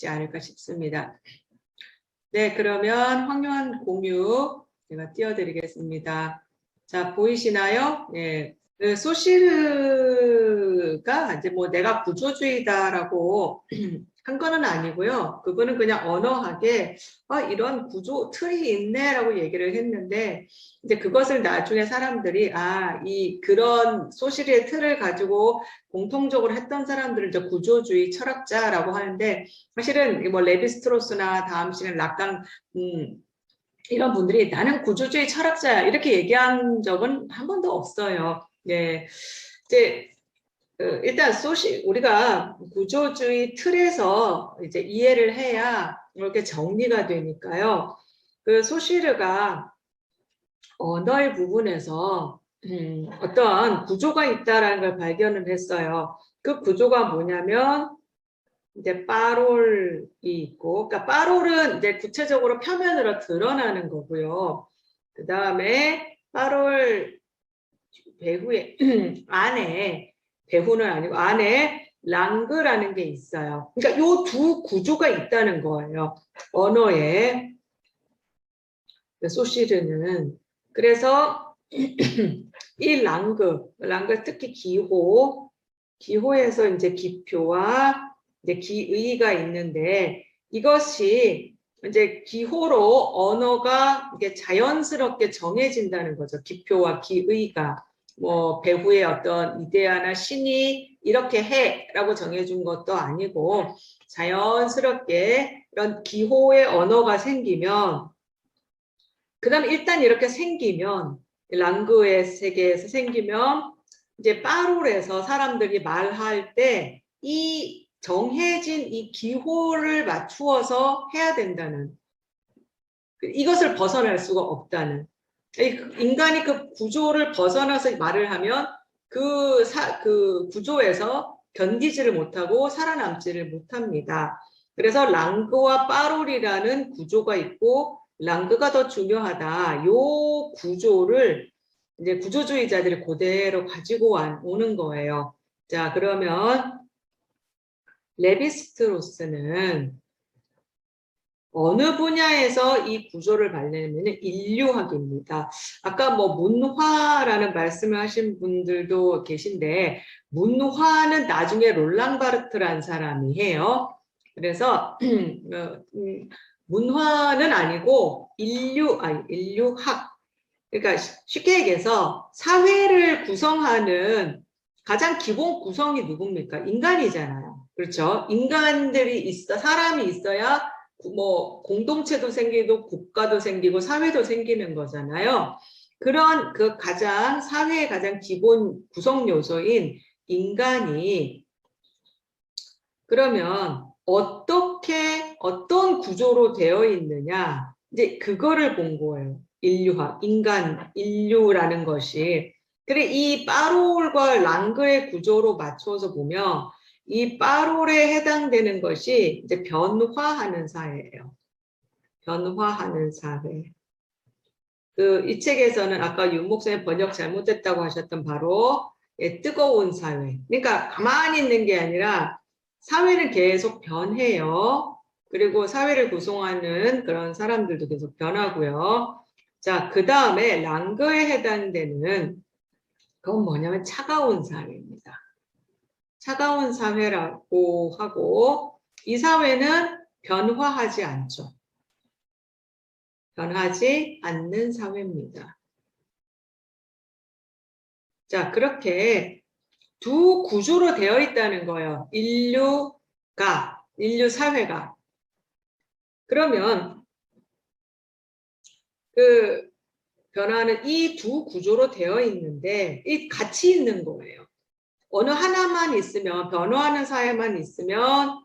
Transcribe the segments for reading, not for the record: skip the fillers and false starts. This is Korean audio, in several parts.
않을까 싶습니다. 네, 그러면 확률 공유 제가 띄워드리겠습니다. 자, 보이시나요? 네. 그 소시르가 이제 뭐 내가 구조주의다라고 한 거는 아니고요. 그분은 그냥 언어하게 이런 구조 틀이 있네라고 얘기를 했는데 이제 그것을 나중에 사람들이 그런 소시르의 틀을 가지고 공통적으로 했던 사람들을 이제 구조주의 철학자라고 하는데 사실은 뭐 레비스트로스나 다음 시는 락강 이런 분들이 나는 구조주의 철학자야 이렇게 얘기한 적은 한 번도 없어요. 네, 이제 일단 우리가 구조주의 틀에서 이제 이해를 해야 이렇게 정리가 되니까요. 그 소시르가 언어의 부분에서 어떤 구조가 있다라는 걸 발견을 했어요. 그 구조가 뭐냐면 이제 빠롤이 있고, 그러니까 빠롤은 이제 구체적으로 표면으로 드러나는 거고요. 그 다음에 빠롤 배후에 안에 배후는 아니고 안에 랑그라는 게 있어요. 그러니까 요 두 구조가 있다는 거예요. 언어에 소시르는 그래서 이 랑그 특히 기호에서 이제 기표와 이제 기의가 있는데 이것이 이제 기호로 언어가 이게 자연스럽게 정해진다는 거죠. 기표와 기의가 뭐 배후의 어떤 이데아나 신이 이렇게 해라고 정해준 것도 아니고 자연스럽게 이런 기호의 언어가 생기면 그다음 일단 이렇게 생기면 랑그의 세계에서 생기면 이제 빠롤에서 사람들이 말할 때 이 정해진 이 기호를 맞추어서 해야 된다는 이것을 벗어날 수가 없다는 인간이 그 구조를 벗어나서 말을 하면 그 구조에서 견디지를 못하고 살아남지를 못합니다. 그래서 랑그와 빠롤이라는 구조가 있고 랑그가 더 중요하다. 요 구조를 이제 구조주의자들이 그대로 가지고 오는 거예요. 자, 그러면 레비스트로스는 어느 분야에서 이 구조를 발견했냐면 인류학입니다. 아까 뭐 문화라는 말씀을 하신 분들도 계신데 문화는 나중에 롤랑 바르트라는 사람이 해요. 그래서 문화는 아니고 인류학. 그러니까 쉽게 얘기해서 사회를 구성하는 가장 기본 구성이 누굽니까? 인간이잖아요. 그렇죠? 사람이 있어야 뭐 공동체도 생기고 국가도 생기고 사회도 생기는 거잖아요. 그런 사회의 가장 기본 구성 요소인 인간이 그러면 어떤 구조로 되어 있느냐 이제 그거를 본 거예요. 인류라는 것이. 그래 이 빠롤과 랑그의 구조로 맞춰서 보면 이 빠롤에 해당되는 것이 이제 변화하는 사회예요. 변화하는 사회. 이 책에서는 아까 윤 목사님 번역 잘못됐다고 하셨던 바로 뜨거운 사회. 그러니까 가만히 있는 게 아니라 사회는 계속 변해요. 그리고 사회를 구성하는 그런 사람들도 계속 변하고요. 자, 그 다음에 랑그에 해당되는 그건 뭐냐면 차가운 사회입니다. 차가운 사회라고 하고 이 사회는 변화하지 않죠. 변하지 않는 사회입니다. 자, 그렇게 두 구조로 되어 있다는 거예요. 인류 사회가. 그러면 그 변화는 이 두 구조로 되어 있는데 이 같이 있는 거예요. 어느 하나만 있으면 변화하는 사회만 있으면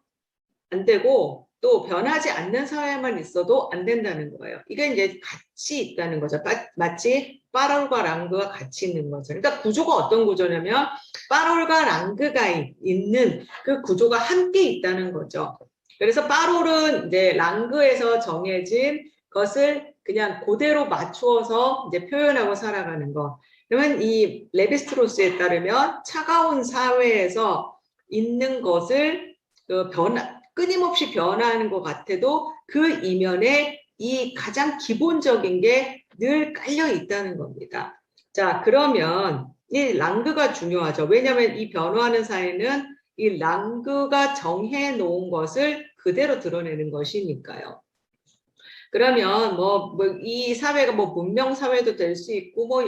안 되고 또 변하지 않는 사회만 있어도 안 된다는 거예요. 이게 이제 같이 있다는 거죠. 마치 빠롤과 랑그가 같이 있는 거죠. 그러니까 구조가 어떤 구조냐면 빠롤과 랑그가 있는 그 구조가 함께 있다는 거죠. 그래서 빠롤은 이제 랑그에서 정해진 것을 그냥 그대로 맞추어서 이제 표현하고 살아가는 거. 그러면 이 레비스트로스에 따르면 차가운 사회에서 있는 것을 끊임없이 변화하는 것 같아도 그 이면에 이 가장 기본적인 게 늘 깔려 있다는 겁니다. 자, 그러면 이 랑그가 중요하죠. 왜냐하면 이 변화하는 사회는 이 랑그가 정해 놓은 것을 그대로 드러내는 것이니까요. 그러면 이 사회가 문명 사회도 될 수 있고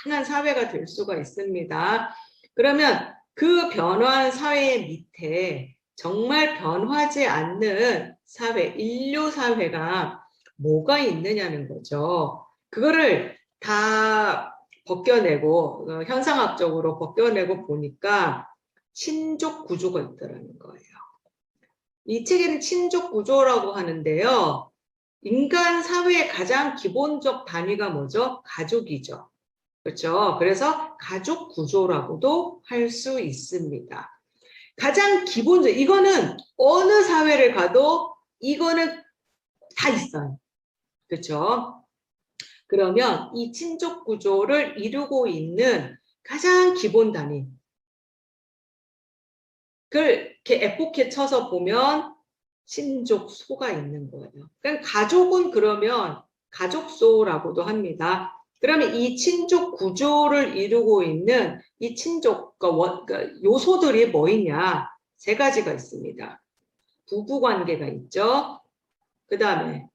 다양한 사회가 될 수가 있습니다. 그러면 그 변화한 사회의 밑에 정말 변하지 않는 사회, 인류 사회가 뭐가 있느냐는 거죠. 그거를 다 벗겨내고 현상학적으로 벗겨내고 보니까 친족 구조가 있더라는 거예요. 이 책에는 친족 구조라고 하는데요. 인간 사회의 가장 기본적 단위가 뭐죠? 가족이죠. 그렇죠? 그래서 가족 구조라고도 할 수 있습니다. 가장 기본적, 이거는 어느 사회를 가도 이거는 다 있어요. 그렇죠? 그러면 이 친족 구조를 이루고 있는 가장 기본 단위, 그걸 이렇게 에포케 쳐서 보면 친족소가 있는 거예요. 그러니까 가족은 그러면 가족소라고도 합니다. 그러면 이 친족 구조를 이루고 있는 이 친족 그러니까 요소들이 뭐 있냐? 세 가지가 있습니다. 부부 관계가 있죠. 그 다음에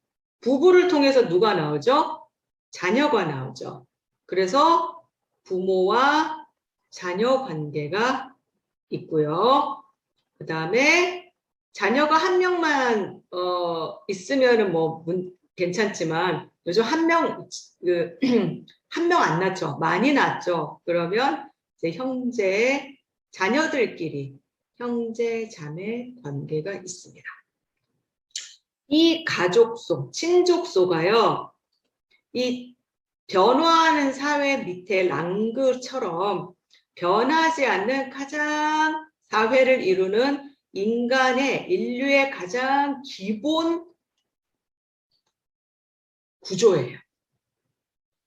부부를 통해서 누가 나오죠? 자녀가 나오죠. 그래서 부모와 자녀 관계가 있고요. 그 다음에 자녀가 한 명만 있으면은 괜찮지만 요즘 한 명 안 낳죠. 많이 낳죠. 그러면 이제 자녀들끼리 형제 자매 관계가 있습니다. 이 가족소, 친족소가요. 이 변화하는 사회 밑에 랑그처럼 변하지 않는 가장 사회를 이루는 인류의 가장 기본 구조예요.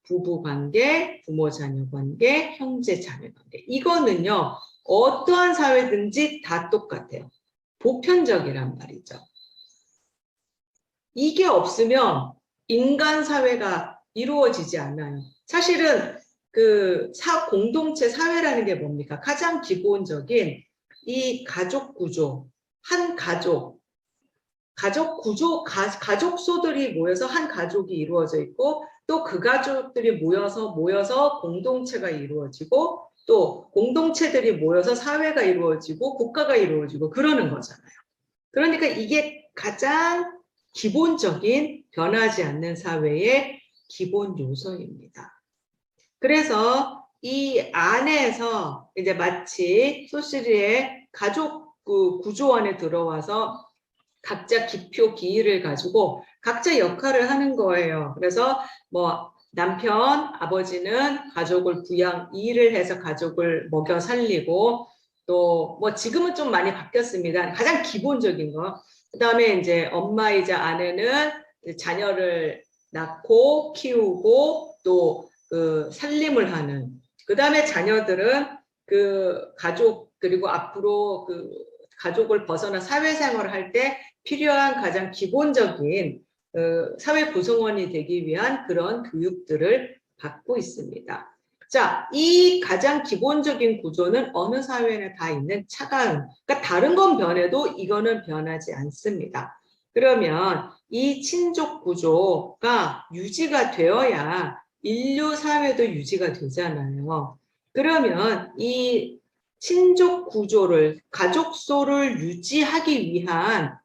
부부관계, 부모자녀관계, 형제자매관계. 이거는요. 어떠한 사회든지 다 똑같아요. 보편적이란 말이죠. 이게 없으면 인간 사회가 이루어지지 않아요. 사실은 공동체 사회라는 게 뭡니까? 가장 기본적인 이 가족 구조, 한 가족 구조, 가족소들이 모여서 한 가족이 이루어져 있고 또 그 가족들이 모여서 공동체가 이루어지고 또 공동체들이 모여서 사회가 이루어지고 국가가 이루어지고 그러는 거잖아요. 그러니까 이게 가장 기본적인 변하지 않는 사회의 기본 요소입니다. 그래서 이 안에서 이제 마치 소시리의 가족 구조 안에 들어와서 각자 기표 기일을 가지고 각자 역할을 하는 거예요. 그래서 남편, 아버지는 가족을 일을 해서 가족을 먹여 살리고 또 지금은 좀 많이 바뀌었습니다. 가장 기본적인 거. 그다음에 이제 엄마이자 아내는 자녀를 낳고 키우고 또 살림을 하는. 그다음에 자녀들은 가족 그리고 앞으로 가족을 벗어나 사회생활을 할 때 필요한 가장 기본적인 사회 구성원이 되기 위한 그런 교육들을 받고 있습니다. 자, 이 가장 기본적인 구조는 어느 사회나 다 있는 차가운, 그러니까 다른 건 변해도 이거는 변하지 않습니다. 그러면 이 친족 구조가 유지가 되어야 인류 사회도 유지가 되잖아요. 그러면 이 친족 구조를, 가족소를 유지하기 위한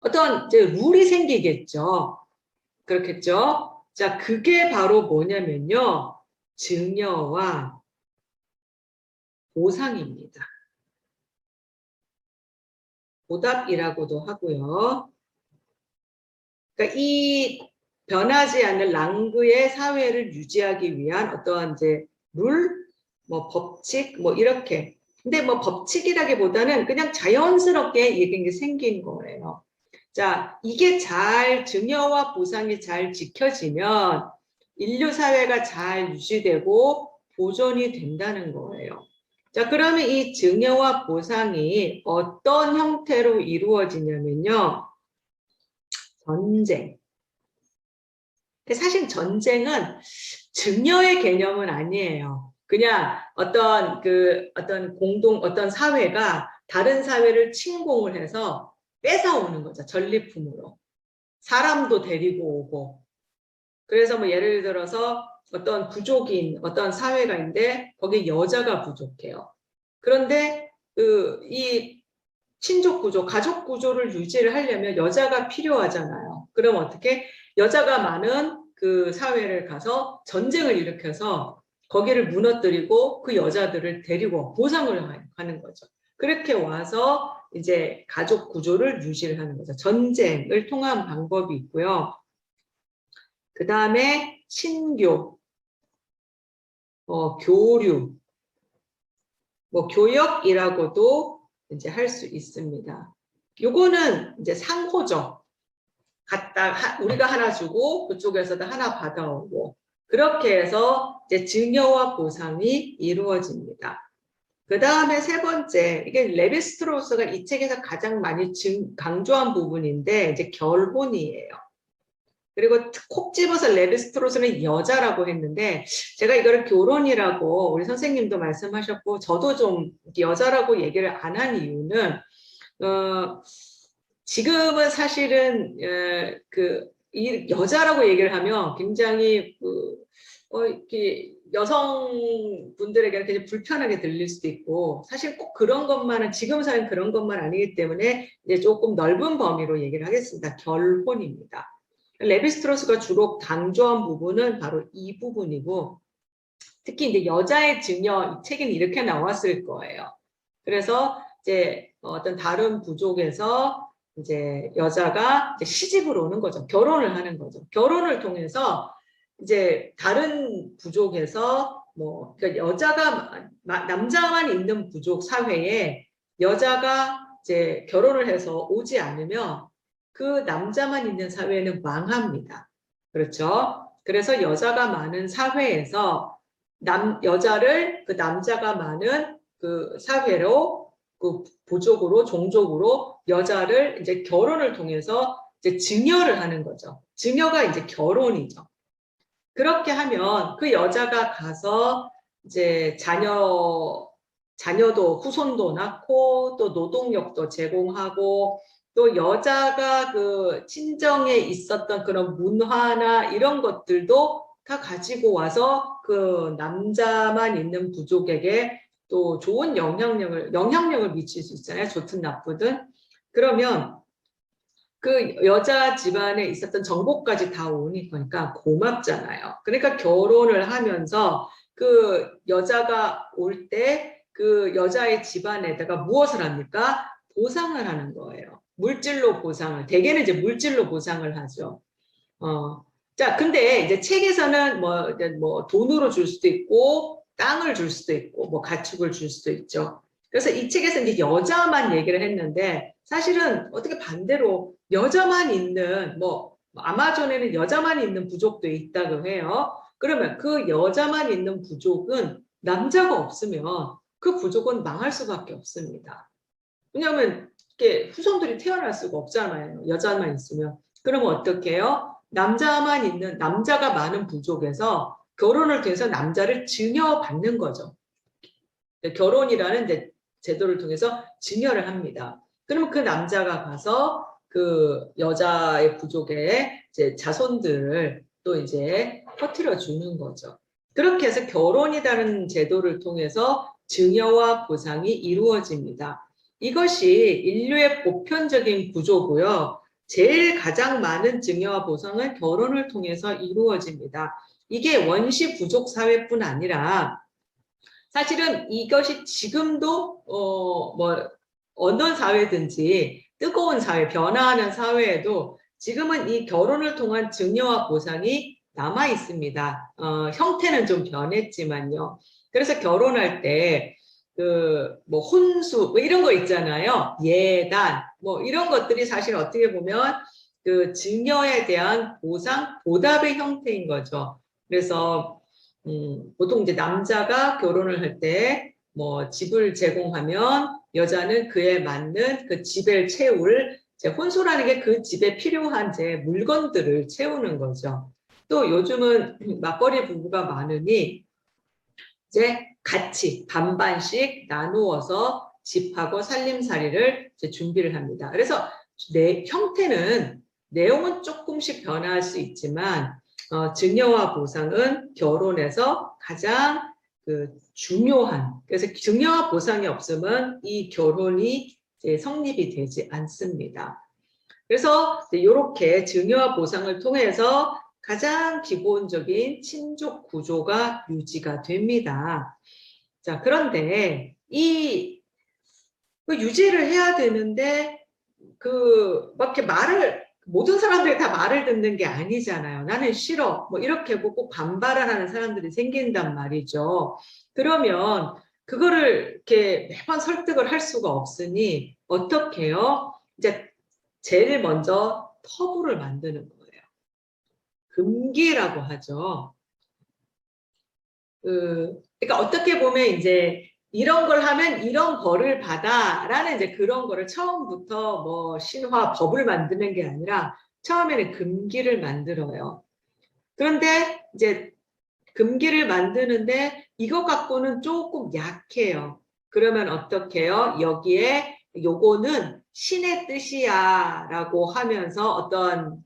어떤 이제 룰이 생기겠죠. 그렇겠죠. 자, 그게 바로 뭐냐면요. 증여와 보상입니다. 보답이라고도 하고요. 그러니까 이 변하지 않는 랑그의 사회를 유지하기 위한 어떠한 이제 룰, 법칙, 이렇게. 근데 법칙이라기보다는 그냥 자연스럽게 이게 생긴 거예요. 자, 이게 증여와 보상이 잘 지켜지면 인류 사회가 잘 유지되고 보존이 된다는 거예요. 자, 그러면 이 증여와 보상이 어떤 형태로 이루어지냐면요. 전쟁. 근데 사실 전쟁은 증여의 개념은 아니에요. 그냥 어떤 사회가 다른 사회를 침공을 해서 뺏어오는 거죠. 전리품으로. 사람도 데리고 오고. 그래서 뭐 예를 들어서 어떤 부족인 어떤 사회가 있는데 거기에 여자가 부족해요. 그런데 이 친족 구조, 가족 구조를 유지를 하려면 여자가 필요하잖아요. 그럼 어떻게? 여자가 많은 그 사회를 가서 전쟁을 일으켜서 거기를 무너뜨리고 그 여자들을 데리고 보상을 하는 거죠. 그렇게 와서 이제 가족 구조를 유지를 하는 거죠. 전쟁을 통한 방법이 있고요. 그 다음에 친교, 교류, 뭐 교역이라고도 이제 할 수 있습니다. 요거는 이제 상호죠. 우리가 하나 주고 그쪽에서도 하나 받아오고 그렇게 해서 이제 증여와 보상이 이루어집니다. 그 다음에 세 번째, 이게 레비스트로스가 이 책에서 가장 많이 강조한 부분인데 이제 결혼이에요. 그리고 콕 집어서 레비스트로스는 여자라고 했는데 제가 이거를 결혼이라고 우리 선생님도 말씀하셨고 저도 좀 여자라고 얘기를 안 한 이유는 지금은 사실은 이 여자라고 얘기를 하면 굉장히 이렇게 여성분들에게는 굉장히 불편하게 들릴 수도 있고 사실 꼭 그런 것만은 지금 사는 그런 것만 아니기 때문에 이제 조금 넓은 범위로 얘기를 하겠습니다. 결혼입니다. 레비스트로스가 주로 강조한 부분은 바로 이 부분이고 특히 이제 여자의 증여 이 책에는 이렇게 나왔을 거예요. 그래서 이제 어떤 다른 부족에서 이제 여자가 이제 시집을 오는 거죠. 결혼을 하는 거죠. 결혼을 통해서 이제 다른 부족에서 그러니까 여자가 남자만 있는 부족 사회에 여자가 이제 결혼을 해서 오지 않으면 그 남자만 있는 사회는 망합니다. 그렇죠? 그래서 여자가 많은 사회에서 여자를 그 남자가 많은 그 사회로 그 부족으로 종족으로 여자를 이제 결혼을 통해서 이제 증여를 하는 거죠. 증여가 이제 결혼이죠. 그렇게 하면 그 여자가 가서 이제 자녀도 후손도 낳고 또 노동력도 제공하고 또 여자가 그 친정에 있었던 그런 문화나 이런 것들도 다 가지고 와서 그 남자만 있는 부족에게 또 좋은 영향력을 미칠 수 있잖아요. 좋든 나쁘든. 그러면 그 여자 집안에 있었던 정보까지 다 오니까 고맙잖아요. 그러니까 결혼을 하면서 그 여자가 올 때 그 여자의 집안에다가 무엇을 합니까? 보상을 하는 거예요. 물질로 보상을. 대개는 이제 물질로 보상을 하죠. 자, 근데 이제 책에서는 뭐 돈으로 줄 수도 있고 땅을 줄 수도 있고 뭐 가축을 줄 수도 있죠. 그래서 이 책에서 이제 여자만 얘기를 했는데 사실은 어떻게 반대로 여자만 있는 아마존에는 여자만 있는 부족도 있다고 해요. 그러면 그 여자만 있는 부족은 남자가 없으면 그 부족은 망할 수밖에 없습니다. 왜냐하면 이렇게 후손들이 태어날 수가 없잖아요. 여자만 있으면. 그러면 어떻게 해요? 남자가 많은 부족에서 결혼을 통해서 남자를 증여받는 거죠. 결혼이라는 이제 제도를 통해서 증여를 합니다. 그러면 그 남자가 가서 그 여자의 부족의 이제 자손들을 또 이제 퍼뜨려 주는 거죠. 그렇게 해서 결혼이라는 제도를 통해서 증여와 보상이 이루어집니다. 이것이 인류의 보편적인 구조고요. 제일 가장 많은 증여와 보상은 결혼을 통해서 이루어집니다. 이게 원시 부족 사회뿐 아니라 사실은 이것이 지금도 어느 사회든지 뜨거운 사회, 변화하는 사회에도 지금은 이 결혼을 통한 증여와 보상이 남아 있습니다. 형태는 좀 변했지만요. 그래서 결혼할 때 혼수 이런 거 있잖아요. 예단 이런 것들이 사실 어떻게 보면 그 증여에 대한 보답의 형태인 거죠. 그래서 보통 이제 남자가 결혼을 할 때 뭐 집을 제공하면 여자는 그에 맞는 그 집을 채울 이제 혼수라는 게 그 집에 필요한 이제 물건들을 채우는 거죠. 또 요즘은 맞벌이 부부가 많으니 이제 같이 반반씩 나누어서 집하고 살림살이를 이제 준비를 합니다. 그래서 형태는 내용은 조금씩 변화할 수 있지만 증여와 보상은 결혼에서 가장 그 중요한, 그래서 증여와 보상이 없으면 이 결혼이 이제 성립이 되지 않습니다. 그래서 이렇게 증여와 보상을 통해서 가장 기본적인 친족 구조가 유지가 됩니다. 자, 그런데 그 유지를 해야 되는데 막 이렇게 모든 사람들이 다 말을 듣는 게 아니잖아요. 나는 싫어. 뭐 이렇게 보고 반발을 하는 사람들이 생긴단 말이죠. 그러면 그거를 이렇게 매번 설득을 할 수가 없으니 어떻게 해요? 이제 제일 먼저 터부를 만드는 거예요. 금기라고 하죠. 그러니까 어떻게 보면 이제 이런 걸 하면 이런 벌을 받아라는 이제 그런 거를 처음부터 뭐 신화 법을 만드는 게 아니라 처음에는 금기를 만들어요. 그런데 이제 금기를 만드는데 이거 갖고는 조금 약해요. 그러면 어떻게 해요? 여기에 요거는 신의 뜻이야 라고 하면서 어떤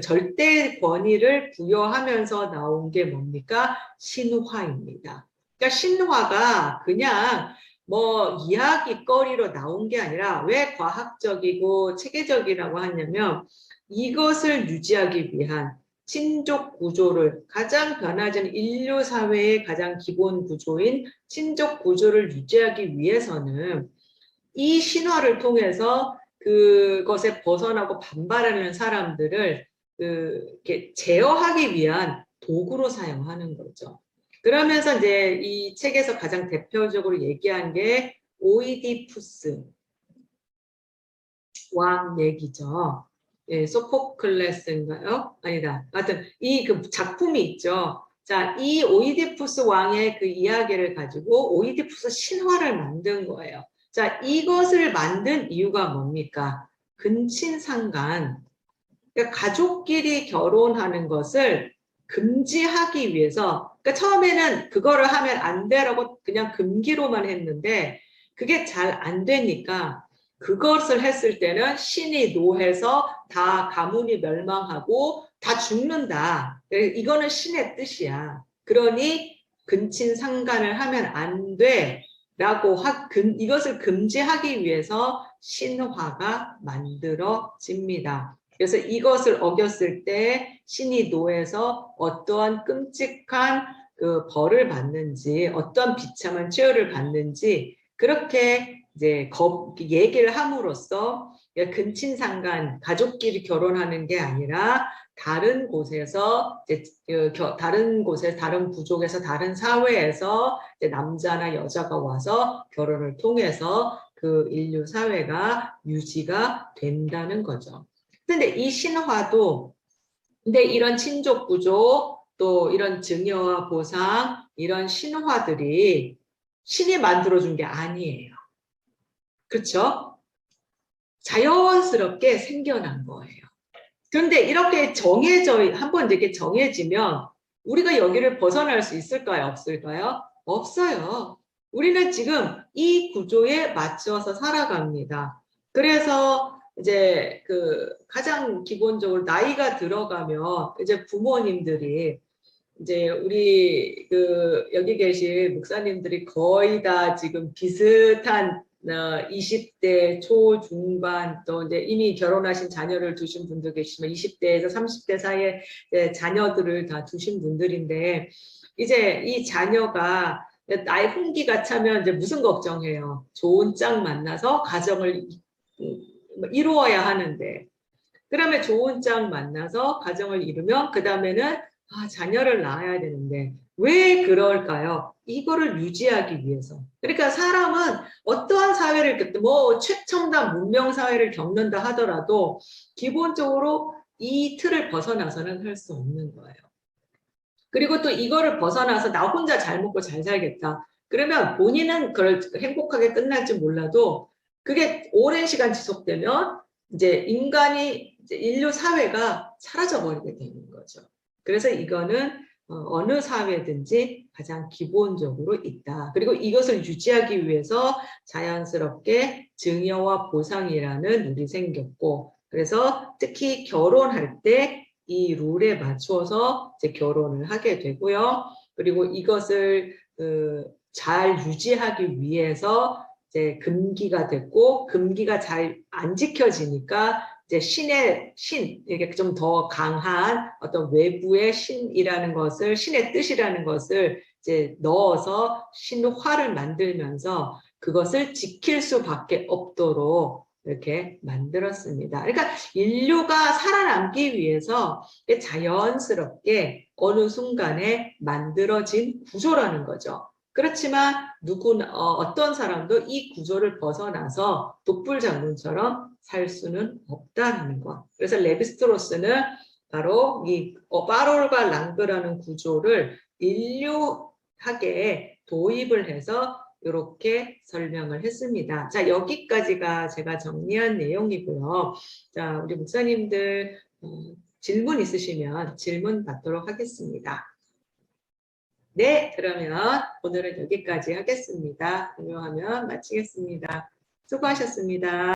절대 권위를 부여하면서 나온 게 뭡니까? 신화입니다. 그러니까 신화가 그냥 뭐 이야기거리로 나온 게 아니라 왜 과학적이고 체계적이라고 하냐면 이것을 유지하기 위한 친족 구조를 가장 변하지 않는 인류 사회의 가장 기본 구조인 친족 구조를 유지하기 위해서는 이 신화를 통해서 그것에 벗어나고 반발하는 사람들을 이렇게 제어하기 위한 도구로 사용하는 거죠. 그러면서 이제 이 책에서 가장 대표적으로 얘기한 게 오이디푸스 왕 얘기죠. 예, 소포클레스인가요? 아니다. 하여튼 그 작품이 있죠. 자, 이 오이디푸스 왕의 그 이야기를 가지고 오이디푸스 신화를 만든 거예요. 자, 이것을 만든 이유가 뭡니까? 근친상간. 그러니까 가족끼리 결혼하는 것을 금지하기 위해서, 그러니까 처음에는 그거를 하면 안 돼라고 그냥 금기로만 했는데 그게 잘 안 되니까 그것을 했을 때는 신이 노해서 다 가문이 멸망하고 다 죽는다. 이거는 신의 뜻이야. 그러니 근친상간을 하면 안 돼라고 이것을 금지하기 위해서 신화가 만들어집니다. 그래서 이것을 어겼을 때 신이 노해서 어떠한 끔찍한 그 벌을 받는지, 어떤 비참한 최후를 받는지 그렇게 이제 얘기를 함으로써 근친상간 가족끼리 결혼하는 게 아니라 다른 곳에서 다른 부족에서 다른 사회에서 남자나 여자가 와서 결혼을 통해서 그 인류 사회가 유지가 된다는 거죠. 근데 이 신화도 근데 이런 친족 구조 또 이런 증여와 보상 이런 신화들이 신이 만들어준 게 아니에요. 그렇죠? 자연스럽게 생겨난 거예요. 그런데 이렇게 한번 이렇게 정해지면 우리가 여기를 벗어날 수 있을까요? 없을까요? 없어요. 우리는 지금 이 구조에 맞춰서 살아갑니다. 그래서 이제 가장 기본적으로 나이가 들어가면 이제 부모님들이 이제 우리 여기 계신 목사님들이 거의 다 지금 비슷한 20대 초중반 또 이제 이미 결혼하신 자녀를 두신 분들 계시면 20대에서 30대 사이에 자녀들을 다 두신 분들인데 이제 이 자녀가 나이 홍기가 차면 이제 무슨 걱정해요? 좋은 짝 만나서 가정을 이루어야 하는데 그러면 좋은 짝 만나서 가정을 이루면 그 다음에는 자녀를 낳아야 되는데 왜 그럴까요? 이거를 유지하기 위해서. 그러니까 사람은 어떠한 사회를 뭐 최첨단 문명 사회를 겪는다 하더라도 기본적으로 이 틀을 벗어나서는 할 수 없는 거예요. 그리고 또 이거를 벗어나서 나 혼자 잘 먹고 잘 살겠다. 그러면 본인은 그걸 행복하게 끝날지 몰라도 그게 오랜 시간 지속되면 이제 인간이 이제 인류 사회가 사라져 버리게 되는 거죠. 그래서 이거는 어느 사회든지 가장 기본적으로 있다. 그리고 이것을 유지하기 위해서 자연스럽게 증여와 보상이라는 룰이 생겼고, 그래서 특히 결혼할 때 이 룰에 맞추어서 이제 결혼을 하게 되고요. 그리고 이것을 잘 유지하기 위해서 이제 금기가 됐고, 금기가 잘 안 지켜지니까 이제 신, 이게 좀 더 강한 어떤 외부의 신이라는 것을, 신의 뜻이라는 것을 이제 넣어서 신화를 만들면서 그것을 지킬 수밖에 없도록 이렇게 만들었습니다. 그러니까 인류가 살아남기 위해서 자연스럽게 어느 순간에 만들어진 구조라는 거죠. 그렇지만 누구나 어떤 사람도 이 구조를 벗어나서 독불장군처럼 살 수는 없다는 것. 그래서 레비스트로스는 바로 이 파롤과 랑그라는 구조를 인류학에 도입을 해서 이렇게 설명을 했습니다. 자, 여기까지가 제가 정리한 내용이고요. 자, 우리 목사님들 질문 있으시면 질문 받도록 하겠습니다. 네, 그러면 오늘은 여기까지 하겠습니다. 공유하면 마치겠습니다. 수고하셨습니다.